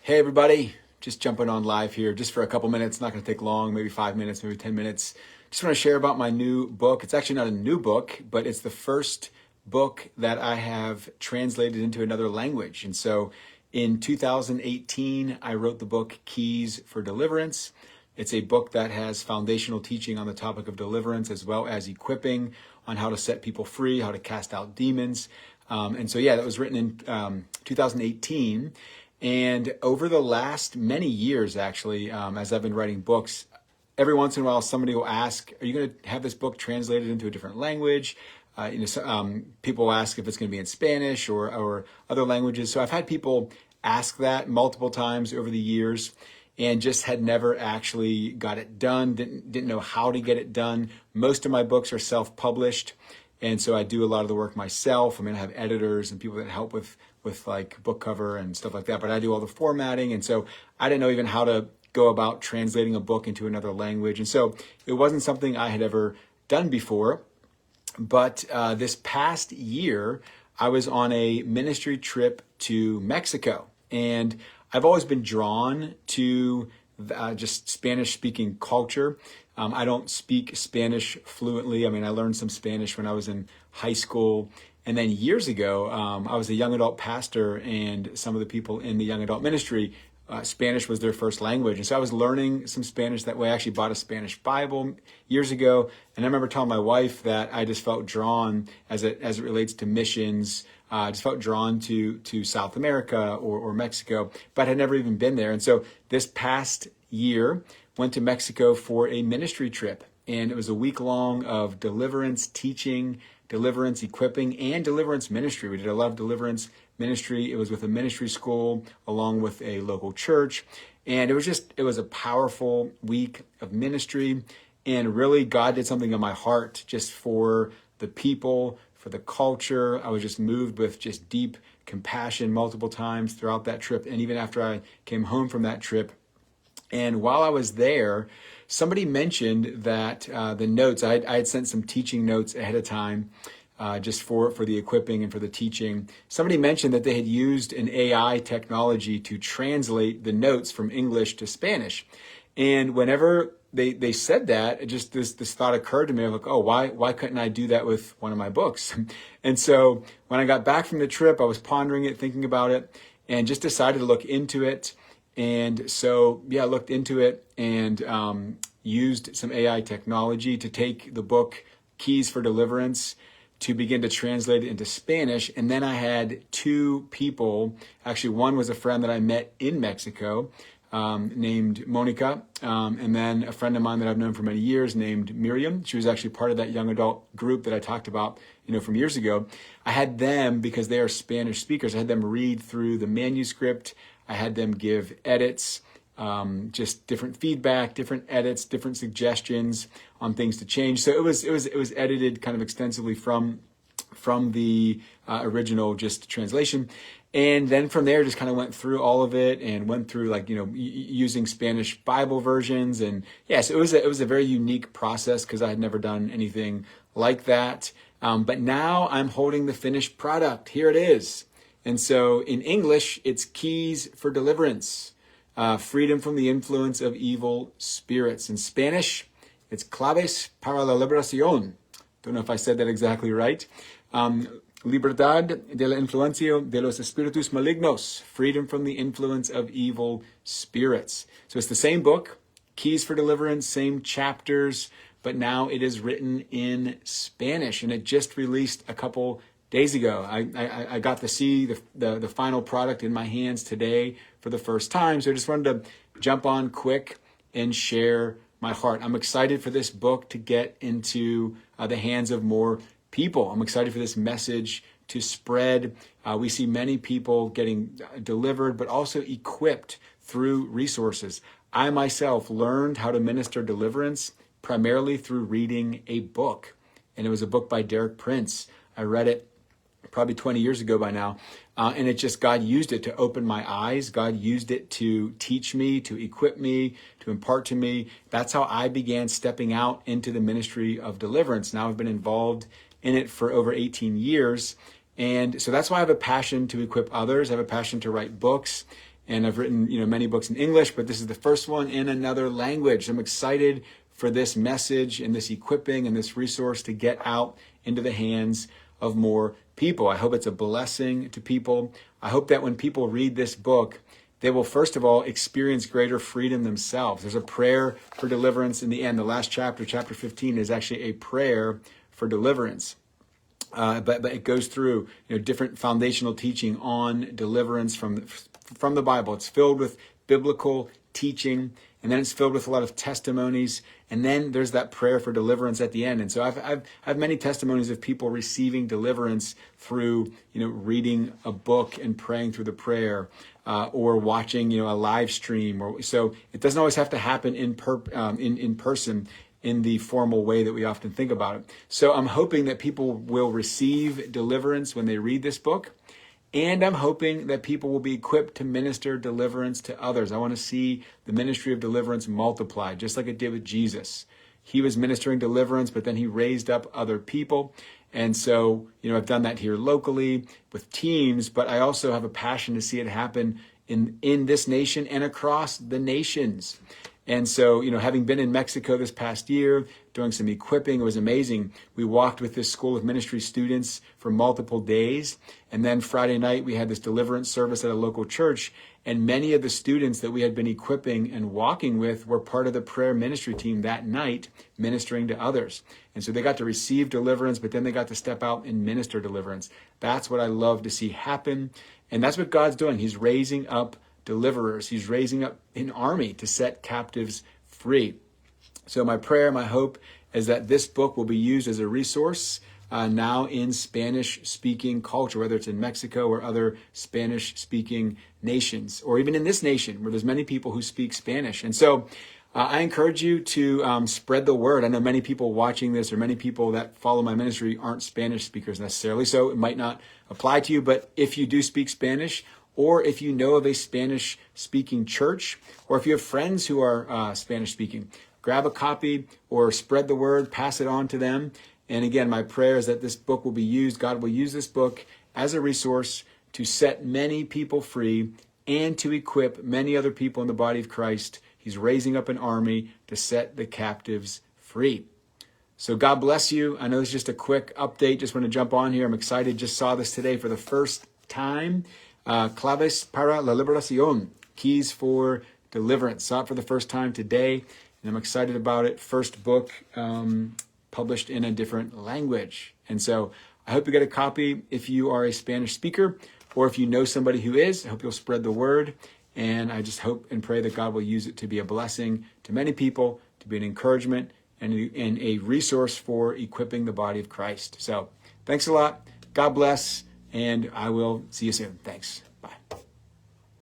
Hey everybody, just jumping on live here just for a couple minutes, not going to take long, maybe 5 minutes, maybe 10 minutes. Just want to share about my new book. It's actually not a new book, but it's the first book that I have translated into another language. And so in 2018, I wrote the book Keys for Deliverance. It's a book that has foundational teaching on the topic of deliverance as well as equipping on how to set people free, how to cast out demons. That was written in 2018. And over the last many years, actually, as I've been writing books, every once in a while somebody will ask, are you going to have this book translated into a different language? People ask if it's going to be in Spanish or other languages. So I've had people ask that multiple times over the years and just had never actually got it done, didn't know how to get it done. Most of my books are self-published. And so I do a lot of the work myself. I mean, I have editors and people that help with like book cover and stuff like that, but I do all the formatting. And so I didn't know even how to go about translating a book into another language. And so it wasn't something I had ever done before. But this past year, I was on a ministry trip to Mexico. And I've always been drawn to just Spanish-speaking culture. I don't speak Spanish fluently. I mean, I learned some Spanish when I was in high school. And then years ago, I was a young adult pastor, and some of the people in the young adult ministry, Spanish was their first language. And so I was learning some Spanish that way. I actually bought a Spanish Bible years ago. And I remember telling my wife that I just felt drawn as it relates to missions. I just felt drawn to South America or Mexico, but had never even been there. And so this past year, went to Mexico for a ministry trip. And it was a week long of deliverance teaching, deliverance equipping, and deliverance ministry. We did a lot of deliverance ministry. It was with a ministry school along with a local church. And it was a powerful week of ministry. And really God did something in my heart just for the people, for the culture. I was just moved with just deep compassion multiple times throughout that trip. And even after I came home from that trip, and while I was there, somebody mentioned that the notes, I had sent some teaching notes ahead of time just for the equipping and for the teaching. Somebody mentioned that they had used an AI technology to translate the notes from English to Spanish. And whenever they said that, it just this thought occurred to me. I'm like, oh, why couldn't I do that with one of my books? And so when I got back from the trip, I was pondering it, thinking about it, and just decided to look into it. And so, I looked into it and used some AI technology to take the book Keys for Deliverance to begin to translate it into Spanish. And then I had two people, actually one was a friend that I met in Mexico named Monica, and then a friend of mine that I've known for many years named Miriam. She was actually part of that young adult group that I talked about, from years ago. I had them, because they are Spanish speakers, I had them read through the manuscript. I had them give edits, just different feedback, different edits, different suggestions on things to change. So it was edited kind of extensively from the original just translation. And then from there, just kind of went through all of it and went through using Spanish Bible versions. And yes, it was a very unique process because I had never done anything like that. But now I'm holding the finished product. Here it is. And so in English, it's Keys for Deliverance, freedom from the influence of evil spirits. In Spanish, it's Claves para la Liberación. Don't know if I said that exactly right. Libertad de la influencia de los espíritus malignos, freedom from the influence of evil spirits. So it's the same book, Keys for Deliverance, same chapters, but now it is written in Spanish, and it just released a couple days ago. I got to see the final product in my hands today for the first time. So I just wanted to jump on quick and share my heart. I'm excited for this book to get into the hands of more people. I'm excited for this message to spread. We see many people getting delivered, but also equipped through resources. I myself learned how to minister deliverance primarily through reading a book. And it was a book by Derek Prince. I read it probably 20 years ago by now. And God used it to open my eyes. God used it to teach me, to equip me, to impart to me. That's how I began stepping out into the ministry of deliverance. Now I've been involved in it for over 18 years. And so that's why I have a passion to equip others. I have a passion to write books. And I've written, many books in English, but this is the first one in another language. I'm excited for this message and this equipping and this resource to get out into the hands of more people. I hope it's a blessing to people. I hope that when people read this book, they will first of all experience greater freedom themselves. There's a prayer for deliverance in the end. The last chapter, chapter 15, is actually a prayer for deliverance. But it goes through different foundational teaching on deliverance from the Bible. It's filled with biblical teaching, and then it's filled with a lot of testimonies, and then there's that prayer for deliverance at the end. And so I have many testimonies of people receiving deliverance through reading a book and praying through the prayer, or watching a live stream. So it doesn't always have to happen in person in the formal way that we often think about it. So I'm hoping that people will receive deliverance when they read this book. And I'm hoping that people will be equipped to minister deliverance to others. I want to see the ministry of deliverance multiplied, just like it did with Jesus. He was ministering deliverance, but then he raised up other people. And so, I've done that here locally with teams, but I also have a passion to see it happen in this nation and across the nations. And so, having been in Mexico this past year, doing some equipping, it was amazing. We walked with this School of Ministry students for multiple days. And then Friday night, we had this deliverance service at a local church. And many of the students that we had been equipping and walking with were part of the prayer ministry team that night, ministering to others. And so they got to receive deliverance, but then they got to step out and minister deliverance. That's what I love to see happen. And that's what God's doing. He's raising up deliverers. He's raising up an army to set captives free. So my prayer, my hope is that this book will be used as a resource now in Spanish-speaking culture, whether it's in Mexico or other Spanish-speaking nations, or even in this nation where there's many people who speak Spanish. And so I encourage you to spread the word. I know many people watching this, or many people that follow my ministry, aren't Spanish speakers necessarily, so it might not apply to you. But if you do speak Spanish, or if you know of a Spanish-speaking church, or if you have friends who are Spanish-speaking, grab a copy or spread the word, pass it on to them. And again, my prayer is that this book will be used. God will use this book as a resource to set many people free and to equip many other people in the body of Christ. He's raising up an army to set the captives free. So God bless you. I know it's just a quick update. Just want to jump on here. I'm excited. Just saw this today for the first time. Claves para la Liberación, keys for deliverance. Saw it for the first time today, and I'm excited about it. First book published in a different language. And so I hope you get a copy if you are a Spanish speaker, or if you know somebody who is. I hope you'll spread the word. And I just hope and pray that God will use it to be a blessing to many people, to be an encouragement, and a resource for equipping the body of Christ. So thanks a lot. God bless. And I will see you soon. Thanks.